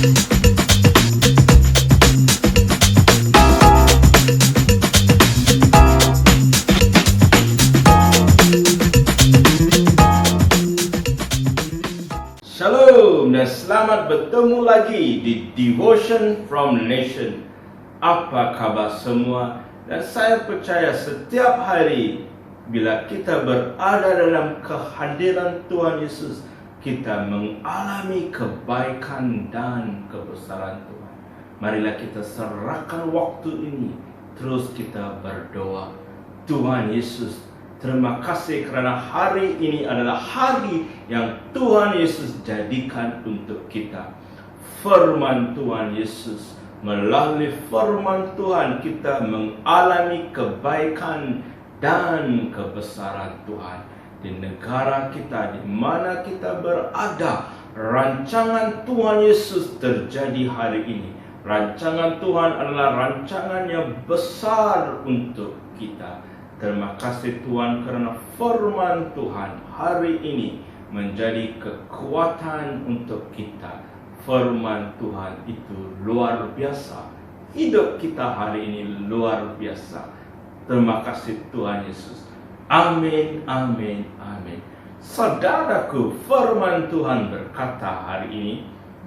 Shalom dan selamat bertemu lagi di Devotion from Nation. Apa kabar semua? Dan saya percaya setiap hari bila kita berada dalam kehadiran Tuhan Yesus, kita mengalami kebaikan dan kebesaran Tuhan. Marilah kita serahkan waktu ini, terus kita berdoa. Tuhan Yesus, terima kasih kerana hari ini adalah hari yang Tuhan Yesus jadikan untuk kita. Firman Tuhan Yesus, melalui firman Tuhan kita mengalami kebaikan dan kebesaran Tuhan. Di negara kita, di mana kita berada, rancangan Tuhan Yesus terjadi hari ini. Rancangan Tuhan adalah rancangan yang besar untuk kita. Terima kasih Tuhan kerana firman Tuhan hari ini menjadi kekuatan untuk kita. Firman Tuhan itu luar biasa. Hidup kita hari ini luar biasa. Terima kasih Tuhan Yesus. Amin, amin, amin. Saudaraku, firman Tuhan berkata hari ini,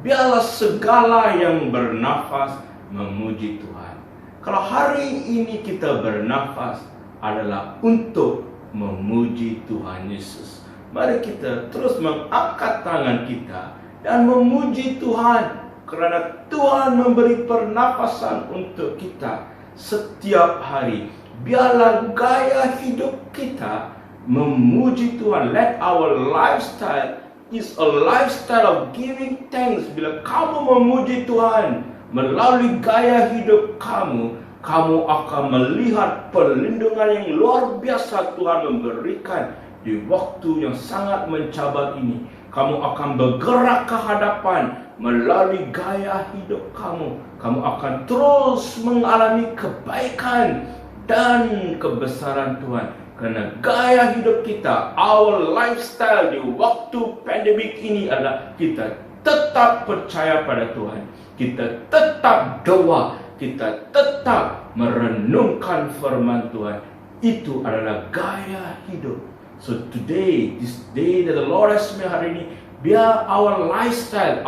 biarlah segala yang bernafas memuji Tuhan. Kalau hari ini kita bernafas, adalah untuk memuji Tuhan Yesus. Mari kita terus mengangkat tangan kita dan memuji Tuhan, kerana Tuhan memberi pernafasan untuk kita setiap hari. Biarlah gaya hidup kita memuji Tuhan. Let our lifestyle is a lifestyle of giving thanks. Bila kamu memuji Tuhan melalui gaya hidup kamu, kamu akan melihat perlindungan yang luar biasa Tuhan memberikan di waktu yang sangat mencabar ini. Kamu akan bergerak ke hadapan melalui gaya hidup kamu. Kamu akan terus mengalami kebaikan dan kebesaran Tuhan. Kerana gaya hidup kita, our lifestyle di waktu pandemik ini adalah kita tetap percaya pada Tuhan. Kita tetap doa. Kita tetap merenungkan firman Tuhan. Itu adalah gaya hidup. So today, this day that the Lord has made hari ini, biar our lifestyle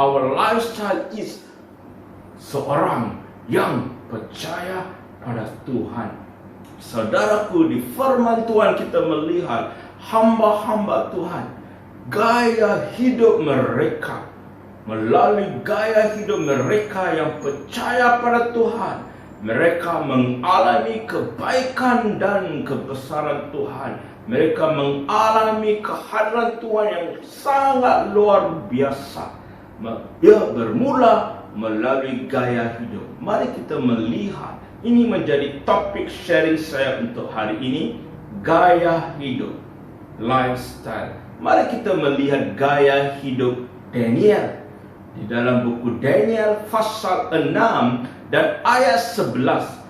is seorang yang percaya pada Tuhan. Saudaraku, di firman Tuhan kita melihat hamba-hamba Tuhan, gaya hidup mereka, melalui gaya hidup mereka yang percaya pada Tuhan, mereka mengalami kebaikan dan kebesaran Tuhan. Mereka mengalami kehadiran Tuhan yang sangat luar biasa. Ia bermula melalui gaya hidup. Mari kita melihat, ini menjadi topik sharing saya untuk hari ini, gaya hidup, lifestyle. Mari kita melihat gaya hidup Daniel. Di dalam buku Daniel pasal 6 dan ayat 11.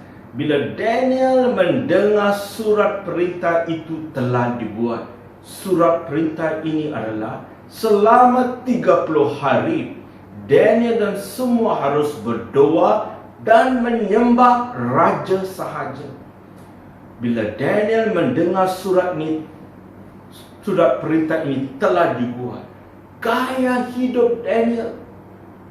Bila Daniel mendengar surat perintah itu telah dibuat. Surat perintah ini adalah selama 30 hari Daniel dan semua harus berdoa dan menyembah raja sahaja. Bila Daniel mendengar surat perintah ini telah dibuat, gaya hidup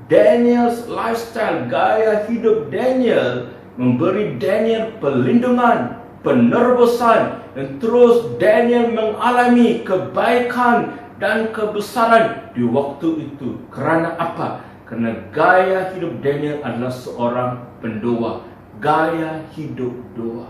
Daniel's lifestyle, gaya hidup Daniel memberi Daniel perlindungan, penebusan, dan terus Daniel mengalami kebaikan dan kebesaran di waktu itu. Kerana apa? Kerana gaya hidup Daniel adalah seorang pendoa. Gaya hidup doa.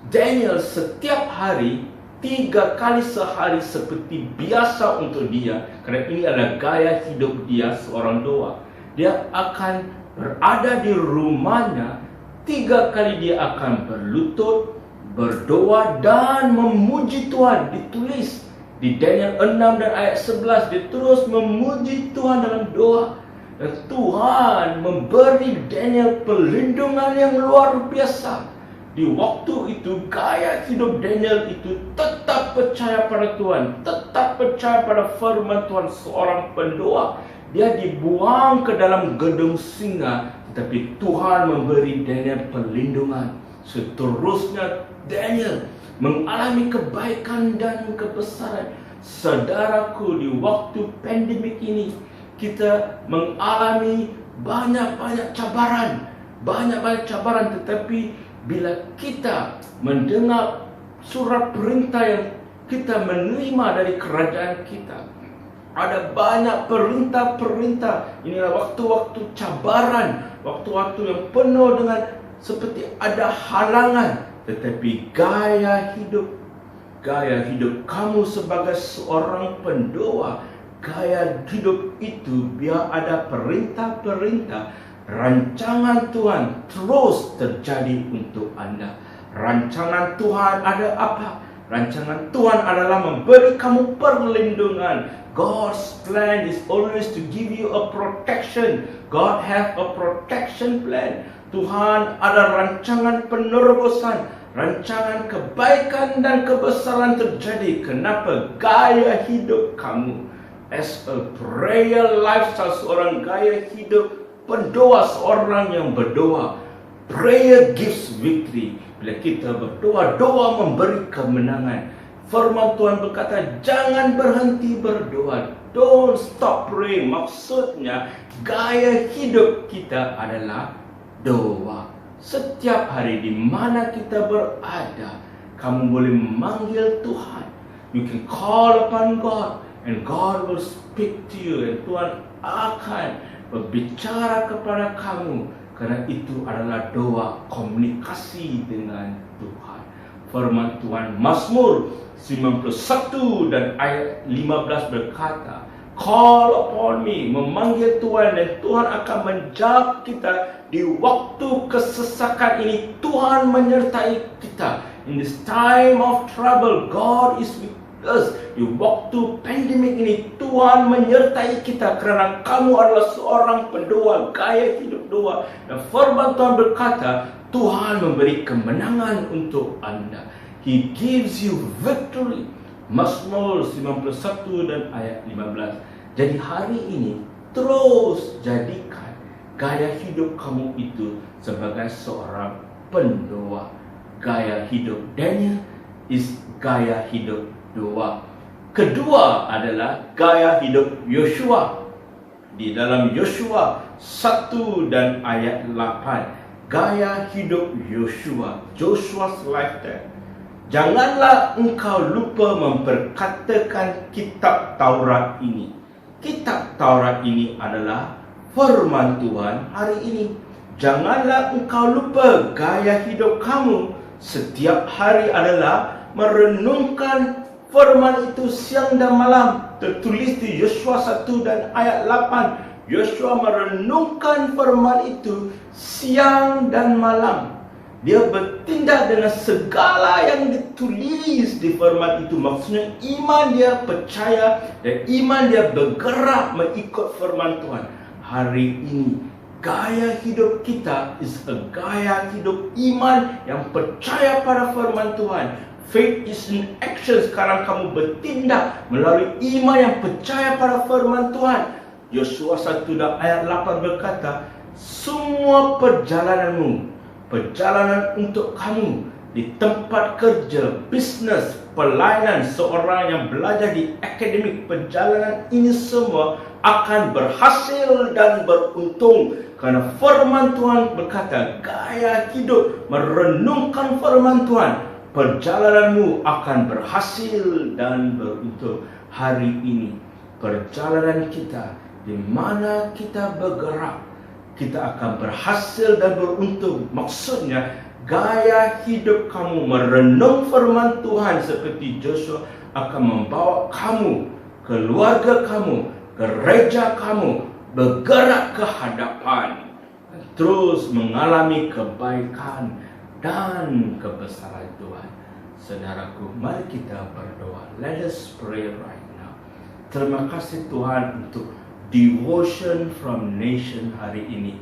Daniel setiap hari 3 kali sehari seperti biasa untuk dia, kerana ini adalah gaya hidup dia seorang doa. Dia akan berada di rumahnya, 3 kali dia akan berlutut, berdoa dan memuji Tuhan. Ditulis di Daniel 6 dan ayat 11, dia terus memuji Tuhan dalam doa. Dan Tuhan memberi Daniel perlindungan yang luar biasa. Di waktu itu gaya hidup Daniel itu tetap percaya pada Tuhan, tetap percaya pada firman Tuhan. Seorang pendoa, dia dibuang ke dalam gedung singa, tetapi Tuhan memberi Daniel perlindungan. Seterusnya Daniel mengalami kebaikan dan kebesaran. Saudaraku, di waktu pandemik ini kita mengalami banyak-banyak cabaran, tetapi bila kita mendengar surat perintah yang kita menerima dari kerajaan kita, ada banyak perintah-perintah. Inilah waktu-waktu cabaran, waktu-waktu yang penuh dengan seperti ada halangan. Tetapi gaya hidup kamu sebagai seorang pendoa, gaya hidup itu biar ada perintah-perintah, rancangan Tuhan terus terjadi untuk anda. Rancangan Tuhan ada apa? Rancangan Tuhan adalah memberi kamu perlindungan. God's plan is always to give you a protection. God have a protection plan. Tuhan ada rancangan penerobosan, rancangan kebaikan dan kebesaran terjadi. Kenapa? Gaya hidup kamu as a prayer lifestyle, seorang gaya hidup pendoa, seorang yang berdoa. Prayer gives victory. Bila kita berdoa, doa memberi kemenangan. Firman Tuhan berkata, jangan berhenti berdoa. Don't stop praying. Maksudnya, gaya hidup kita adalah doa. Setiap hari di mana kita berada, kamu boleh memanggil Tuhan. You can call upon God and God will speak to you. Dan Tuhan akan berbicara kepada kamu, karena itu adalah doa, komunikasi dengan Tuhan. Firman Tuhan Mazmur 91 dan ayat 15 berkata, call upon me, memanggil Tuhan dan Tuhan akan menjawab kita. Di waktu kesesakan ini Tuhan menyertai kita. In this time of trouble, God is with us. Di waktu pandemik ini Tuhan menyertai kita, kerana kamu adalah seorang pendoa, gaya hidup doa. Dan firman Tuhan berkata, Tuhan memberi kemenangan untuk anda. He gives you victory. Mazmur 91 dan ayat 15. Jadi hari ini terus jadikan gaya hidup kamu itu sebagai seorang pendoa. Gaya hidup Daniel is gaya hidup doa. Kedua adalah gaya hidup Yosua. Di dalam Yosua 1 dan ayat 8. Gaya hidup Yosua, Joshua's lifestyle. Janganlah engkau lupa memperkatakan kitab Taurat ini. Kitab Taurat ini adalah firman Tuhan hari ini. Janganlah engkau lupa gaya hidup kamu setiap hari adalah merenungkan firman itu siang dan malam. Tertulis di Yosua 1 dan ayat 8. Yosua merenungkan firman itu siang dan malam. Dia bertindak dengan segala yang ditulis di firman itu. Maksudnya iman dia percaya dan iman dia bergerak mengikut firman Tuhan. Hari ini gaya hidup kita is a gaya hidup iman yang percaya pada firman Tuhan. Faith is in action. Sekarang kamu bertindak melalui iman yang percaya pada firman Tuhan. Yosua 1 dan ayat 8 berkata, semua perjalananmu, perjalanan untuk kamu di tempat kerja, bisnes, pelayanan, seorang yang belajar di akademik, perjalanan ini semua akan berhasil dan beruntung. Karena firman Tuhan berkata, gaya hidup merenungkan firman Tuhan, perjalananmu akan berhasil dan beruntung. Hari ini perjalanan kita, di mana kita bergerak, kita akan berhasil dan beruntung. Maksudnya gaya hidup kamu merenung firman Tuhan seperti Joshua akan membawa kamu, keluarga kamu, gereja kamu bergerak ke hadapan, terus mengalami kebaikan dan kebesaran Tuhan. Saudaraku, mari kita berdoa. Let us pray right now. Terima kasih Tuhan untuk devotion from nation hari ini.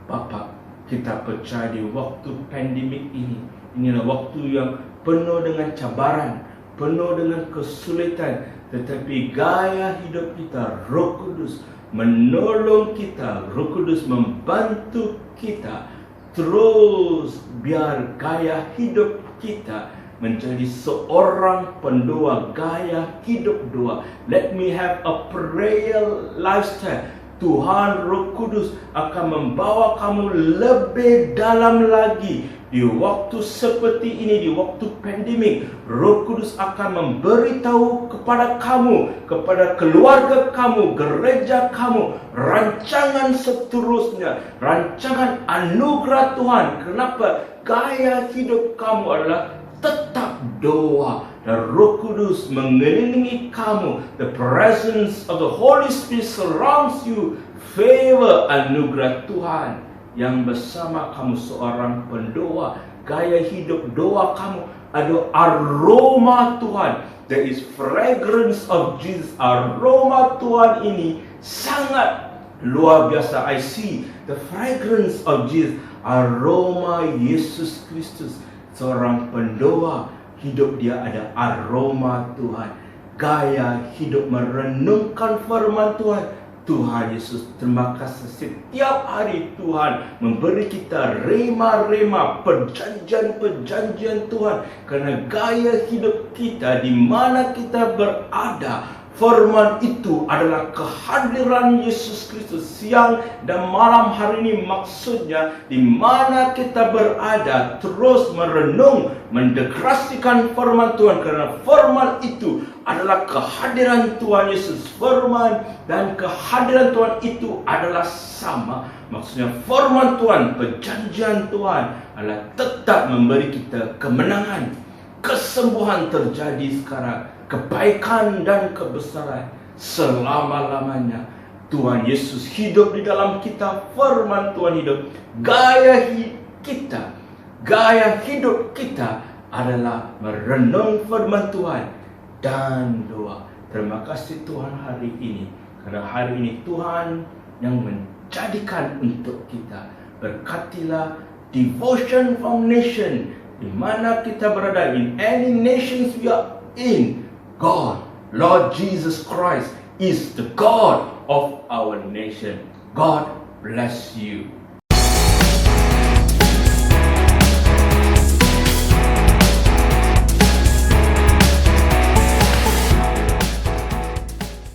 Bapa, kita percaya di waktu pandemik ini Inilah waktu yang penuh dengan cabaran, penuh dengan kesulitan. Tetapi gaya hidup kita, Roh Kudus menolong kita, Roh Kudus membantu kita. Terus biar gaya hidup kita menjadi seorang pendoa, gaya hidup doa. Let me have a prayer lifestyle. Tuhan Roh Kudus akan membawa kamu lebih dalam lagi. Di waktu seperti ini, di waktu pandemik, Roh Kudus akan memberitahu kepada kamu, kepada keluarga kamu, gereja kamu, rancangan seterusnya, rancangan anugerah Tuhan. Kenapa? Gaya hidup kamu adalah tetap doa, dan Roh Kudus mengelilingi kamu. The presence of the Holy Spirit surrounds you. Favor anugerah Tuhan yang bersama kamu seorang pendoa. Gaya hidup doa kamu ada aroma Tuhan. There is fragrance of Jesus. Aroma Tuhan ini sangat luar biasa. I see the fragrance of Jesus. Aroma Yesus Kristus. Seorang pendoa, hidup dia ada aroma Tuhan. Gaya hidup merenungkan firman Tuhan. Tuhan Yesus, terima kasih setiap hari Tuhan memberi kita rema-rema, perjanjian-perjanjian Tuhan. Karena gaya hidup kita di mana kita berada, firman itu adalah kehadiran Yesus Kristus. Siang dan malam hari ini maksudnya di mana kita berada, terus merenung, mendeklarasikan firman Tuhan. Karena firman itu adalah kehadiran Tuhan Yesus. Firman dan kehadiran Tuhan itu adalah sama. Maksudnya firman Tuhan, perjanjian Tuhan adalah tetap memberi kita kemenangan. Kesembuhan terjadi sekarang, kebaikan dan kebesaran selama-lamanya. Tuhan Yesus hidup di dalam kita, firman Tuhan hidup. Gaya hidup kita adalah merenung firman Tuhan dan doa. Terima kasih Tuhan hari ini, karena hari ini Tuhan yang menjadikan untuk kita. Berkatilah Devotion Foundation di mana kita berada, in any nations we are in. God, Lord Jesus Christ is the God of our nation. God bless you.